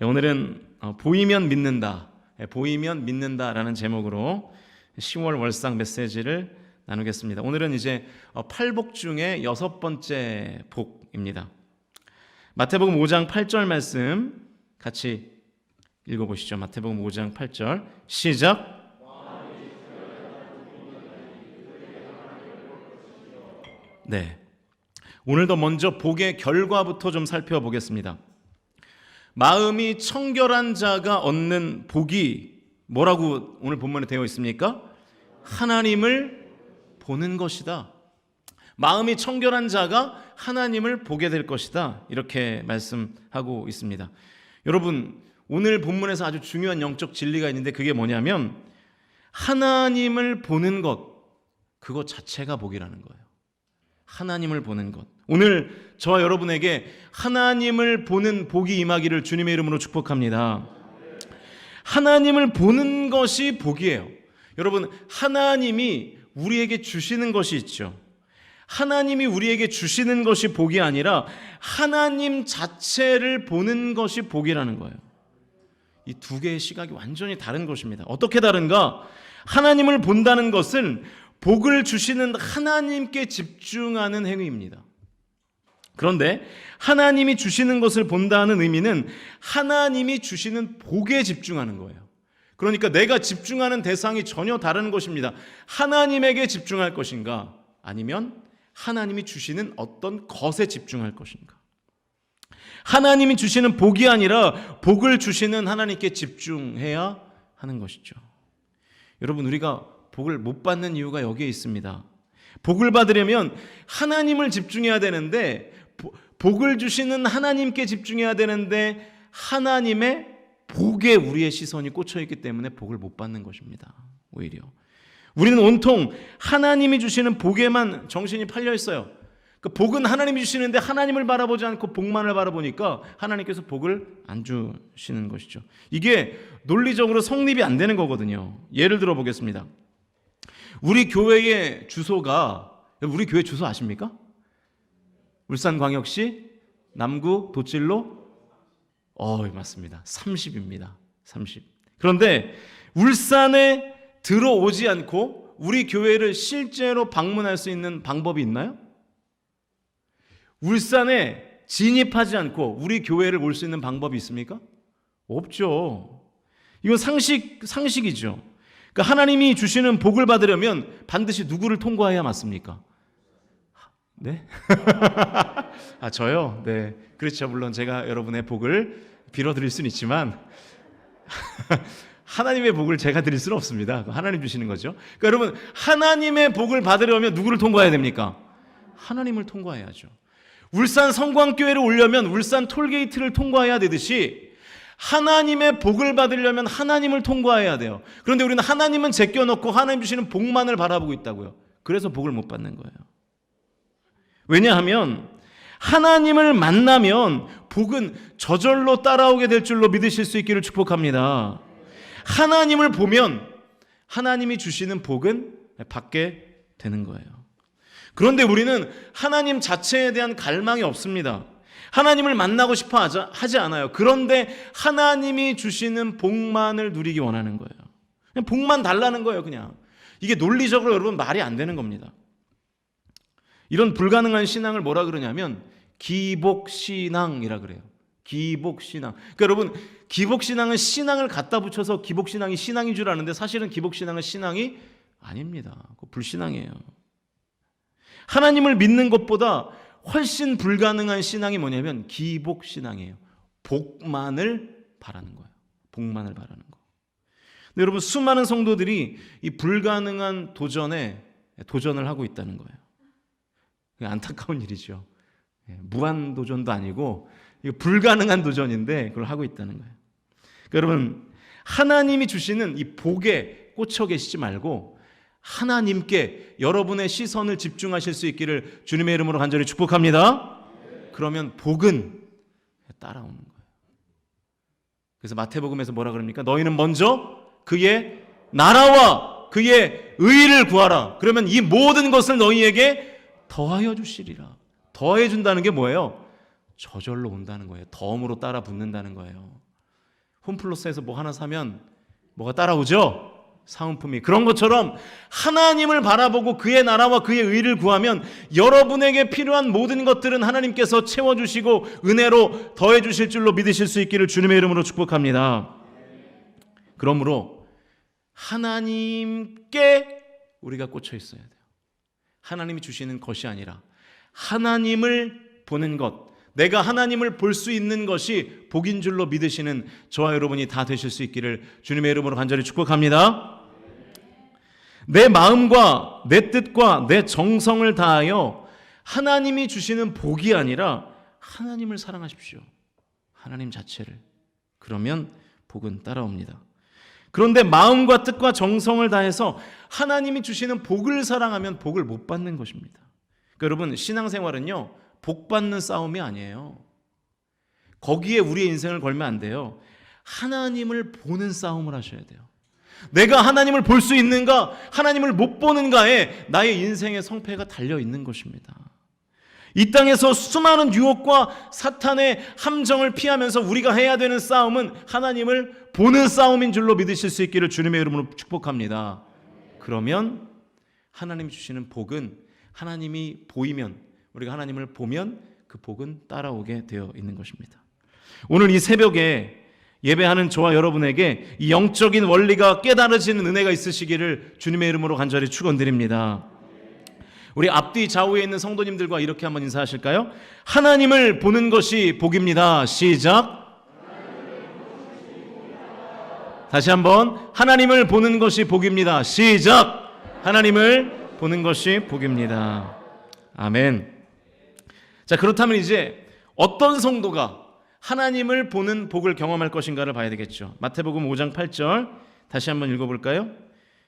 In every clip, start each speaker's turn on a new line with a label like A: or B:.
A: 오늘은 보이면 믿는다, 보이면 믿는다라는 제목으로 10월 월상 메시지를 나누겠습니다. 오늘은 이제 8복 중에 6번째 복입니다. 마태복음 5장 8절 말씀 같이 읽어보시죠. 마태복음 5장 8절 시작. 네, 오늘도 먼저 복의 결과부터 좀 살펴보겠습니다. 마음이 청결한 자가 얻는 복이 뭐라고 오늘 본문에 되어 있습니까? 하나님을 보는 것이다. 마음이 청결한 자가 하나님을 보게 될 것이다. 이렇게 말씀하고 있습니다. 여러분, 오늘 본문에서 아주 중요한 영적 진리가 있는데 그게 뭐냐면 하나님을 보는 것, 그것 자체가 복이라는 거예요. 하나님을 보는 것. 오늘 저와 여러분에게 하나님을 보는 복이 임하기를 주님의 이름으로 축복합니다. 하나님을 보는 것이 복이에요. 여러분, 하나님이 우리에게 주시는 것이 있죠. 하나님이 우리에게 주시는 것이 복이 아니라 하나님 자체를 보는 것이 복이라는 거예요. 이 두 개의 시각이 완전히 다른 것입니다. 어떻게 다른가? 하나님을 본다는 것은 복을 주시는 하나님께 집중하는 행위입니다. 그런데 하나님이 주시는 것을 본다는 의미는 하나님이 주시는 복에 집중하는 거예요. 그러니까 내가 집중하는 대상이 전혀 다른 것입니다. 하나님에게 집중할 것인가? 아니면 하나님이 주시는 어떤 것에 집중할 것인가? 하나님이 주시는 복이 아니라 복을 주시는 하나님께 집중해야 하는 것이죠. 여러분, 우리가 복을 못 받는 이유가 여기에 있습니다. 복을 받으려면 하나님을 집중해야 되는데, 복을 주시는 하나님께 집중해야 되는데 하나님의 복에 우리의 시선이 꽂혀 있기 때문에 복을 못 받는 것입니다. 오히려 우리는 온통 하나님이 주시는 복에만 정신이 팔려 있어요. 그 복은 하나님이 주시는데 하나님을 바라보지 않고 복만을 바라보니까 하나님께서 복을 안 주시는 것이죠. 이게 논리적으로 성립이 안 되는 거거든요. 예를 들어 보겠습니다. 우리 교회의 주소가, 우리 교회 주소 아십니까? 울산광역시 남구 도칠로 맞습니다. 30입니다. 30. 그런데 울산에 들어오지 않고 우리 교회를 실제로 방문할 수 있는 방법이 있나요? 울산에 진입하지 않고 우리 교회를 올 수 있는 방법이 있습니까? 없죠. 이건 상식이죠. 그러니까 하나님이 주시는 복을 받으려면 반드시 누구를 통과해야 맞습니까? 네? 저요? 네. 그렇죠. 물론 제가 여러분의 복을 빌어드릴 수는 있지만 하나님의 복을 제가 드릴 수는 없습니다. 하나님 주시는 거죠. 그러니까 여러분, 하나님의 복을 받으려면 누구를 통과해야 됩니까? 하나님을 통과해야죠. 울산 성광교회를 오려면 울산 톨게이트를 통과해야 되듯이 하나님의 복을 받으려면 하나님을 통과해야 돼요. 그런데 우리는 하나님은 제껴놓고 하나님 주시는 복만을 바라보고 있다고요. 그래서 복을 못 받는 거예요. 왜냐하면 하나님을 만나면 복은 저절로 따라오게 될 줄로 믿으실 수 있기를 축복합니다. 하나님을 보면 하나님이 주시는 복은 받게 되는 거예요. 그런데 우리는 하나님 자체에 대한 갈망이 없습니다. 하나님을 만나고 싶어 하지 않아요. 그런데 하나님이 주시는 복만을 누리기 원하는 거예요. 그냥 복만 달라는 거예요. 그냥 이게 논리적으로 여러분 말이 안 되는 겁니다. 이런 불가능한 신앙을 뭐라 그러냐면 기복신앙이라 그래요. 기복신앙. 그러니까 여러분, 기복신앙은 신앙을 갖다 붙여서 기복신앙이 신앙인 줄 아는데 사실은 기복신앙은 신앙이 아닙니다. 그거 불신앙이에요. 하나님을 믿는 것보다 훨씬 불가능한 신앙이 뭐냐면 기복신앙이에요. 복만을 바라는 거예요. 복만을 바라는 거. 근데 여러분, 수많은 성도들이 이 불가능한 도전에 도전을 하고 있다는 거예요. 안타까운 일이죠. 무한 도전도 아니고 이거 불가능한 도전인데 그걸 하고 있다는 거예요. 그러니까 여러분, 하나님이 주시는 이 복에 꽂혀 계시지 말고 하나님께 여러분의 시선을 집중하실 수 있기를 주님의 이름으로 간절히 축복합니다. 그러면 복은 따라오는 거예요. 그래서 마태복음에서 뭐라 그럽니까? 너희는 먼저 그의 나라와 그의 의를 구하라. 그러면 이 모든 것을 너희에게 더하여 주시리라. 더해 준다는 게 뭐예요? 저절로 온다는 거예요. 덤으로 따라 붙는다는 거예요. 홈플러스에서 뭐 하나 사면 뭐가 따라오죠? 사은품이. 그런 것처럼 하나님을 바라보고 그의 나라와 그의 의를 구하면 여러분에게 필요한 모든 것들은 하나님께서 채워주시고 은혜로 더해주실 줄로 믿으실 수 있기를 주님의 이름으로 축복합니다. 그러므로 하나님께 우리가 꽂혀 있어야 돼요. 하나님이 주시는 것이 아니라 하나님을 보는 것, 내가 하나님을 볼 수 있는 것이 복인 줄로 믿으시는 저와 여러분이 다 되실 수 있기를 주님의 이름으로 간절히 축복합니다. 내 마음과 내 뜻과 내 정성을 다하여 하나님이 주시는 복이 아니라 하나님을 사랑하십시오. 하나님 자체를. 그러면 복은 따라옵니다. 그런데 마음과 뜻과 정성을 다해서 하나님이 주시는 복을 사랑하면 복을 못 받는 것입니다. 그러니까 여러분, 신앙생활은요, 복 받는 싸움이 아니에요. 거기에 우리의 인생을 걸면 안 돼요. 하나님을 보는 싸움을 하셔야 돼요. 내가 하나님을 볼 수 있는가, 하나님을 못 보는가에 나의 인생의 성패가 달려 있는 것입니다. 이 땅에서 수많은 유혹과 사탄의 함정을 피하면서 우리가 해야 되는 싸움은 하나님을 보는 싸움인 줄로 믿으실 수 있기를 주님의 이름으로 축복합니다. 그러면 하나님이 주시는 복은 하나님이 보이면, 우리가 하나님을 보면 그 복은 따라오게 되어 있는 것입니다. 오늘 이 새벽에 예배하는 저와 여러분에게 이 영적인 원리가 깨달아지는 은혜가 있으시기를 주님의 이름으로 간절히 축원드립니다. 우리 앞뒤 좌우에 있는 성도님들과 이렇게 한번 인사하실까요? 하나님을 보는 것이 복입니다. 시작. 다시 한번, 하나님을 보는 것이 복입니다. 시작. 하나님을 보는 것이 복입니다. 아멘. 자, 그렇다면 이제 어떤 성도가 하나님을 보는 복을 경험할 것인가를 봐야 되겠죠. 마태복음 5장 8절 다시 한번 읽어볼까요?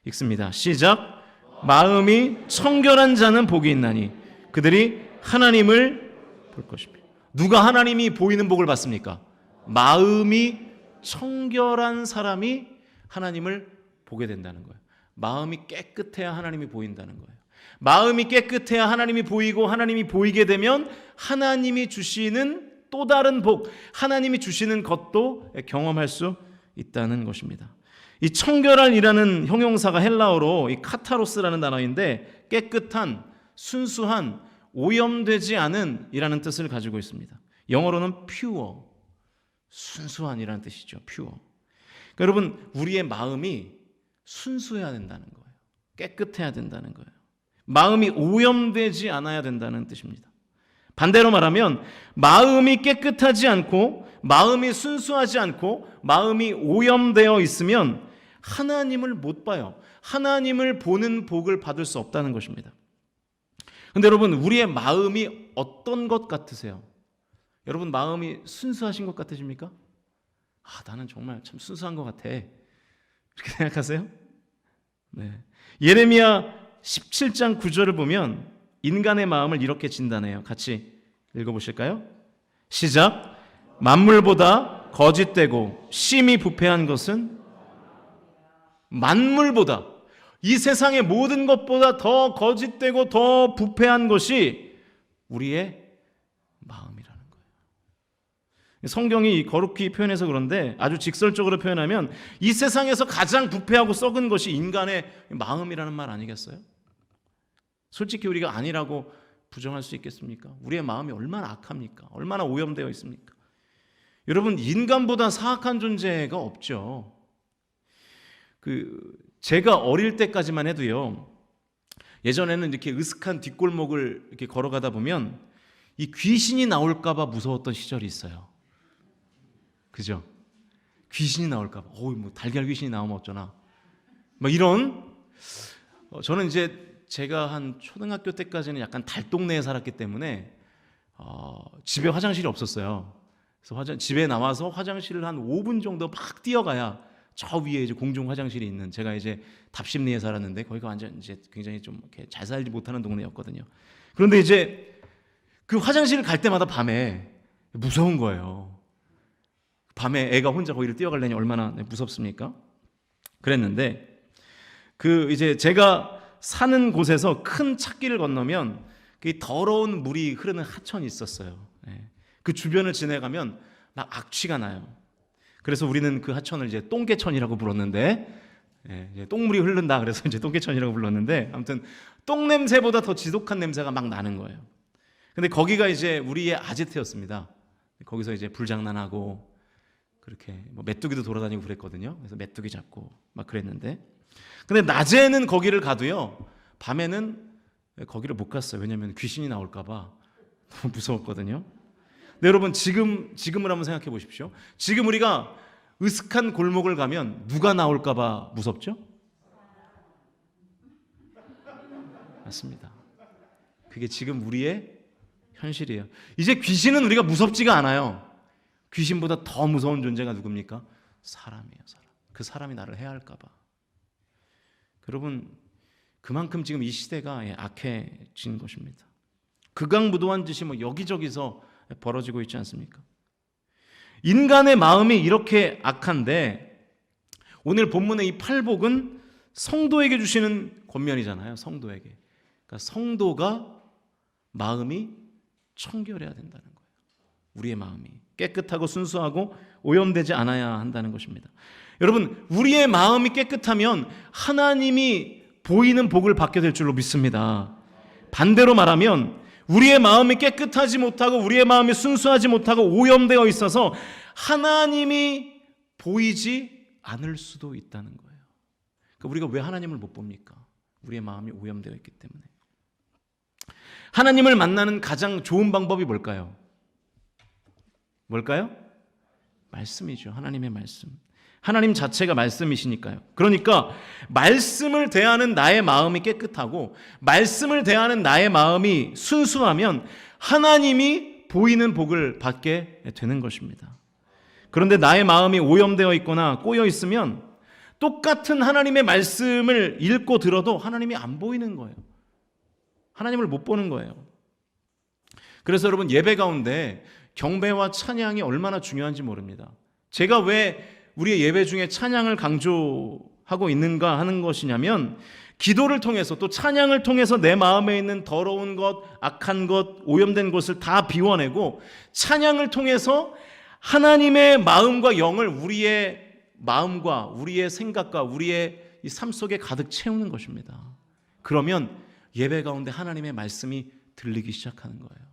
A: 읽습니다. 시작. 마음이 청결한 자는 복이 있나니 그들이 하나님을 볼 것입니다. 누가 하나님이 보이는 복을 받습니까? 마음이 청결한 사람이 하나님을 보게 된다는 거예요. 마음이 깨끗해야 하나님이 보인다는 거예요. 마음이 깨끗해야 하나님이 보이고, 하나님이 보이게 되면 하나님이 주시는 또 다른 복, 하나님이 주시는 것도 경험할 수 있다는 것입니다. 이 청결한이라는 형용사가 헬라어로 이 카타로스라는 단어인데 깨끗한, 순수한, 오염되지 않은 이라는 뜻을 가지고 있습니다. 영어로는 pure, 순수한이라는 뜻이죠. pure. 그러니까 여러분, 우리의 마음이 순수해야 된다는 거예요. 깨끗해야 된다는 거예요. 마음이 오염되지 않아야 된다는 뜻입니다. 반대로 말하면 마음이 깨끗하지 않고, 마음이 순수하지 않고, 마음이 오염되어 있으면 하나님을 못 봐요. 하나님을 보는 복을 받을 수 없다는 것입니다. 그런데 여러분, 우리의 마음이 어떤 것 같으세요? 여러분 마음이 순수하신 것 같으십니까? 나는 정말 참 순수한 것 같아, 이렇게 생각하세요? 네. 예레미야 17장 9절을 보면 인간의 마음을 이렇게 진단해요. 같이 읽어보실까요? 시작. 만물보다 거짓되고 심히 부패한 것은, 만물보다, 이 세상의 모든 것보다 더 거짓되고 더 부패한 것이 우리의 마음이라는 거예요. 성경이 거룩히 표현해서 그런데 아주 직설적으로 표현하면 이 세상에서 가장 부패하고 썩은 것이 인간의 마음이라는 말 아니겠어요? 솔직히 우리가 아니라고 부정할 수 있겠습니까? 우리의 마음이 얼마나 악합니까? 얼마나 오염되어 있습니까? 여러분, 인간보다 사악한 존재가 없죠. 제가 어릴 때까지만 해도요, 예전에는 이렇게 으슥한 뒷골목을 이렇게 걸어가다 보면 이 귀신이 나올까봐 무서웠던 시절이 있어요. 그죠? 귀신이 나올까봐, 뭐 달걀 귀신이 나오면 어쩌나, 막 이런. 저는 이제 제가 한 초등학교 때까지는 약간 달동네에 살았기 때문에 집에 화장실이 없었어요. 그래서 집에 나와서 화장실을 한 5분 정도 막 뛰어가야 저 위에 이제 공중 화장실이 있는, 제가 이제 답심리에 살았는데 거기가 완전 이제 굉장히 좀 이렇게 잘 살지 못하는 동네였거든요. 그런데 이제 그 화장실을 갈 때마다 밤에 무서운 거예요. 밤에 애가 혼자 거기를 뛰어가려니 얼마나 무섭습니까? 그랬는데 이제 제가 사는 곳에서 큰 찻길을 건너면 그 더러운 물이 흐르는 하천이 있었어요. 그 주변을 지나가면 막 악취가 나요. 그래서 우리는 그 하천을 이제 똥개천이라고 불렀는데, 이제 똥물이 흐른다 그래서 이제 똥개천이라고 불렀는데, 아무튼 똥 냄새보다 더 지독한 냄새가 막 나는 거예요. 근데 거기가 이제 우리의 아지트였습니다. 거기서 이제 불장난하고 그렇게 뭐 메뚜기도 돌아다니고 그랬거든요. 그래서 메뚜기 잡고 막 그랬는데, 근데 낮에는 거기를 가도요, 밤에는 거기를 못 갔어요. 왜냐하면 귀신이 나올까봐 너무 무서웠거든요. 근데 여러분 지금을 한번 생각해 보십시오. 지금 우리가 으슥한 골목을 가면 누가 나올까봐 무섭죠? 맞습니다. 그게 지금 우리의 현실이에요. 이제 귀신은 우리가 무섭지가 않아요. 귀신보다 더 무서운 존재가 누굽니까? 사람이에요. 사람. 그 사람이 나를 해할까봐. 여러분, 그만큼 지금 이 시대가 악해진 것입니다. 극악무도한 짓이 뭐 여기저기서 벌어지고 있지 않습니까? 인간의 마음이 이렇게 악한데, 오늘 본문의 이 팔복은 성도에게 주시는 권면이잖아요. 성도에게. 그러니까 성도가 마음이 청결해야 된다는 거예요. 우리의 마음이 깨끗하고 순수하고 오염되지 않아야 한다는 것입니다. 여러분, 우리의 마음이 깨끗하면 하나님이 보이는 복을 받게 될 줄로 믿습니다. 반대로 말하면 우리의 마음이 깨끗하지 못하고 우리의 마음이 순수하지 못하고 오염되어 있어서 하나님이 보이지 않을 수도 있다는 거예요. 그러니까 우리가 왜 하나님을 못 봅니까? 우리의 마음이 오염되어 있기 때문에. 하나님을 만나는 가장 좋은 방법이 뭘까요? 뭘까요? 말씀이죠. 하나님의 말씀. 하나님 자체가 말씀이시니까요. 그러니까 말씀을 대하는 나의 마음이 깨끗하고 말씀을 대하는 나의 마음이 순수하면 하나님이 보이는 복을 받게 되는 것입니다. 그런데 나의 마음이 오염되어 있거나 꼬여 있으면 똑같은 하나님의 말씀을 읽고 들어도 하나님이 안 보이는 거예요. 하나님을 못 보는 거예요. 그래서 여러분, 예배 가운데 경배와 찬양이 얼마나 중요한지 모릅니다. 제가 왜 우리의 예배 중에 찬양을 강조하고 있는가 하는 것이냐면, 기도를 통해서 또 찬양을 통해서 내 마음에 있는 더러운 것, 악한 것, 오염된 것을 다 비워내고 찬양을 통해서 하나님의 마음과 영을 우리의 마음과 우리의 생각과 우리의 이 삶 속에 가득 채우는 것입니다. 그러면 예배 가운데 하나님의 말씀이 들리기 시작하는 거예요.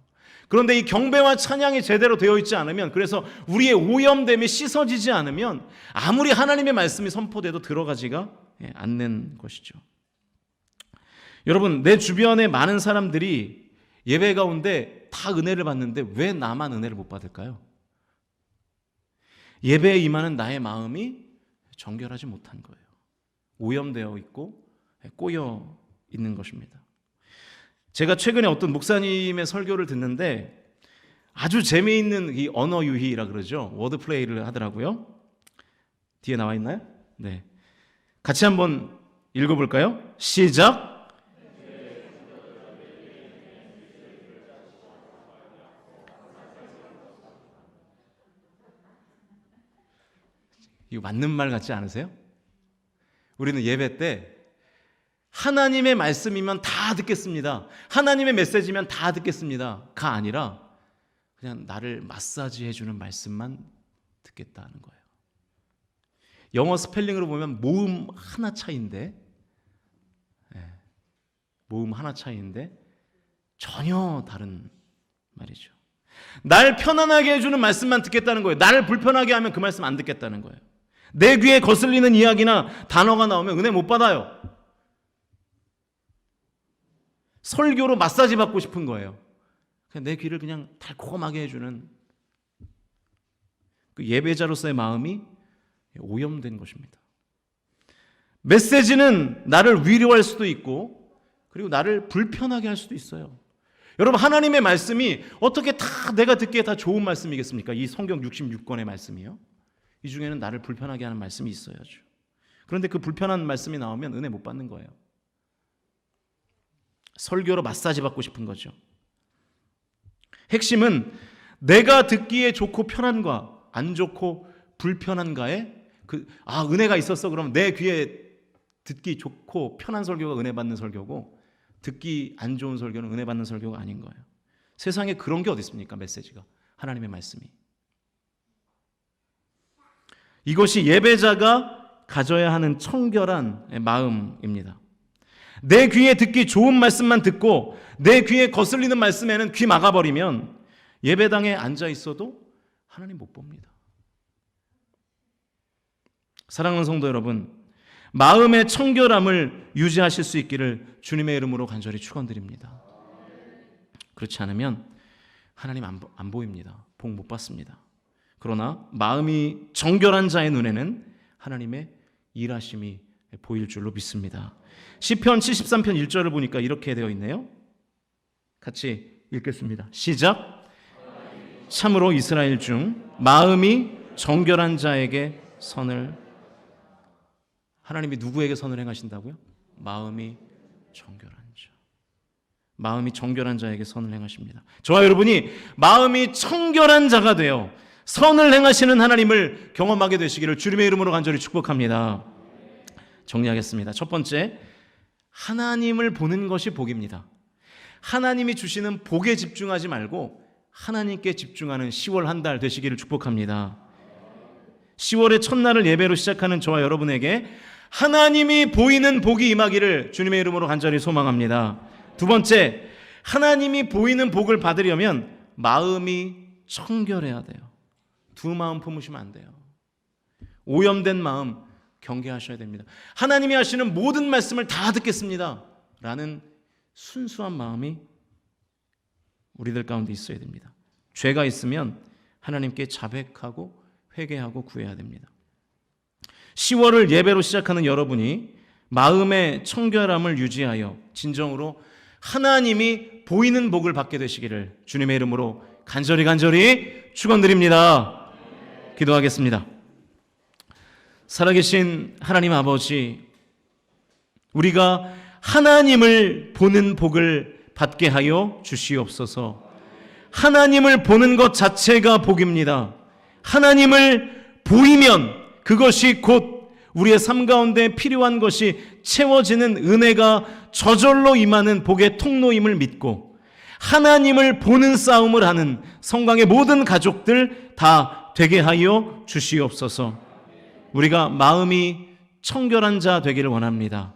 A: 그런데 이 경배와 찬양이 제대로 되어 있지 않으면, 그래서 우리의 오염됨이 씻어지지 않으면 아무리 하나님의 말씀이 선포돼도 들어가지가 않는 것이죠. 여러분, 내 주변에 많은 사람들이 예배 가운데 다 은혜를 받는데 왜 나만 은혜를 못 받을까요? 예배에 임하는 나의 마음이 정결하지 못한 거예요. 오염되어 있고 꼬여 있는 것입니다. 제가 최근에 어떤 목사님의 설교를 듣는데 아주 재미있는 이 언어 유희라 그러죠. 워드 플레이를 하더라고요. 뒤에 나와 있나요? 네. 같이 한번 읽어볼까요? 시작. 이거 맞는 말 같지 않으세요? 우리는 예배 때 하나님의 말씀이면 다 듣겠습니다. 하나님의 메시지면 다 듣겠습니다가 아니라 그냥 나를 마사지 해주는 말씀만 듣겠다는 거예요. 영어 스펠링으로 보면 모음 하나 차이인데, 모음 하나 차이인데 전혀 다른 말이죠. 날 편안하게 해주는 말씀만 듣겠다는 거예요. 나를 불편하게 하면 그 말씀 안 듣겠다는 거예요. 내 귀에 거슬리는 이야기나 단어가 나오면 은혜 못 받아요. 설교로 마사지 받고 싶은 거예요. 그냥 내 귀를 그냥 달콤하게 해주는 그 예배자로서의 마음이 오염된 것입니다. 메시지는 나를 위로할 수도 있고 그리고 나를 불편하게 할 수도 있어요. 여러분, 하나님의 말씀이 어떻게 다 내가 듣기에 다 좋은 말씀이겠습니까? 이 성경 66권의 말씀이요. 이 중에는 나를 불편하게 하는 말씀이 있어야죠. 그런데 그 불편한 말씀이 나오면 은혜 못 받는 거예요. 설교로 마사지 받고 싶은 거죠. 핵심은 내가 듣기에 좋고 편한가 안 좋고 불편한가에 은혜가 있었어 그러면 내 귀에 듣기 좋고 편한 설교가 은혜 받는 설교고 듣기 안 좋은 설교는 은혜 받는 설교가 아닌 거예요. 세상에 그런 게 어디 있습니까? 메시지가, 하나님의 말씀이. 이것이 예배자가 가져야 하는 청결한 마음입니다. 내 귀에 듣기 좋은 말씀만 듣고 내 귀에 거슬리는 말씀에는 귀 막아버리면 예배당에 앉아 있어도 하나님 못 봅니다. 사랑하는 성도 여러분, 마음의 청결함을 유지하실 수 있기를 주님의 이름으로 간절히 축원드립니다. 그렇지 않으면 하나님 안 보입니다. 복 못 받습니다. 그러나 마음이 정결한 자의 눈에는 하나님의 일하심이 보일 줄로 믿습니다. 시편 73편 1절을 보니까 이렇게 되어 있네요. 같이 읽겠습니다. 시작. 참으로 이스라엘 중 마음이 정결한 자에게 선을. 하나님이 누구에게 선을 행하신다고요? 마음이 정결한 자. 마음이 정결한 자에게 선을 행하십니다. 저와 여러분이 마음이 청결한 자가 되어 선을 행하시는 하나님을 경험하게 되시기를 주님의 이름으로 간절히 축복합니다. 정리하겠습니다. 첫 번째, 하나님을 보는 것이 복입니다. 하나님이 주시는 복에 집중하지 말고 하나님께 집중하는 10월 한 달 되시기를 축복합니다. 10월의 첫날을 예배로 시작하는 저와 여러분에게 하나님이 보이는 복이 임하기를 주님의 이름으로 간절히 소망합니다. 두 번째, 하나님이 보이는 복을 받으려면 마음이 청결해야 돼요. 두 마음 품으시면 안 돼요. 오염된 마음 경계하셔야 됩니다. 하나님이 하시는 모든 말씀을 다 듣겠습니다 라는 순수한 마음이 우리들 가운데 있어야 됩니다. 죄가 있으면 하나님께 자백하고 회개하고 구해야 됩니다. 10월을 예배로 시작하는 여러분이 마음의 청결함을 유지하여 진정으로 하나님이 보이는 복을 받게 되시기를 주님의 이름으로 간절히 축원드립니다. 기도하겠습니다. 살아계신 하나님 아버지, 우리가 하나님을 보는 복을 받게 하여 주시옵소서. 하나님을 보는 것 자체가 복입니다. 하나님을 보이면 그것이 곧 우리의 삶 가운데 필요한 것이 채워지는 은혜가 저절로 임하는 복의 통로임을 믿고 하나님을 보는 싸움을 하는 성강의 모든 가족들 다 되게 하여 주시옵소서. 우리가 마음이 청결한 자 되기를 원합니다.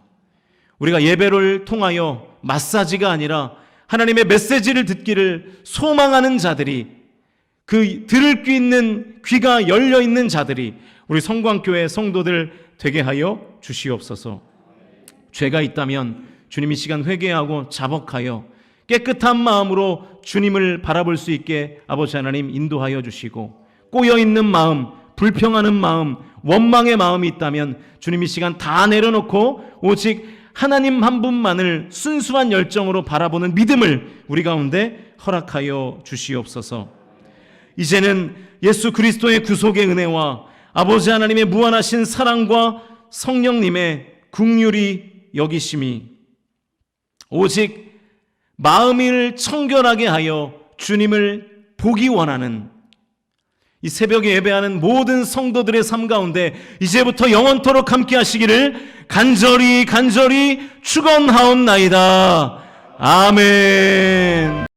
A: 우리가 예배를 통하여 마사지가 아니라 하나님의 메시지를 듣기를 소망하는 자들이, 그 들을 귀 있는 귀가 열려 있는 자들이 우리 성광교회 성도들 되게 하여 주시옵소서. 죄가 있다면 주님 이 시간 회개하고 자복하여 깨끗한 마음으로 주님을 바라볼 수 있게 아버지 하나님 인도하여 주시고, 꼬여있는 마음, 불평하는 마음, 원망의 마음이 있다면 주님 이 시간 다 내려놓고 오직 하나님 한 분만을 순수한 열정으로 바라보는 믿음을 우리 가운데 허락하여 주시옵소서. 이제는 예수 그리스도의 구속의 은혜와 아버지 하나님의 무한하신 사랑과 성령님의 긍휼이 여기심이 오직 마음을 청결하게 하여 주님을 보기 원하는 이 새벽에 예배하는 모든 성도들의 삶 가운데 이제부터 영원토록 함께 하시기를 간절히 축원하옵나이다. 아멘.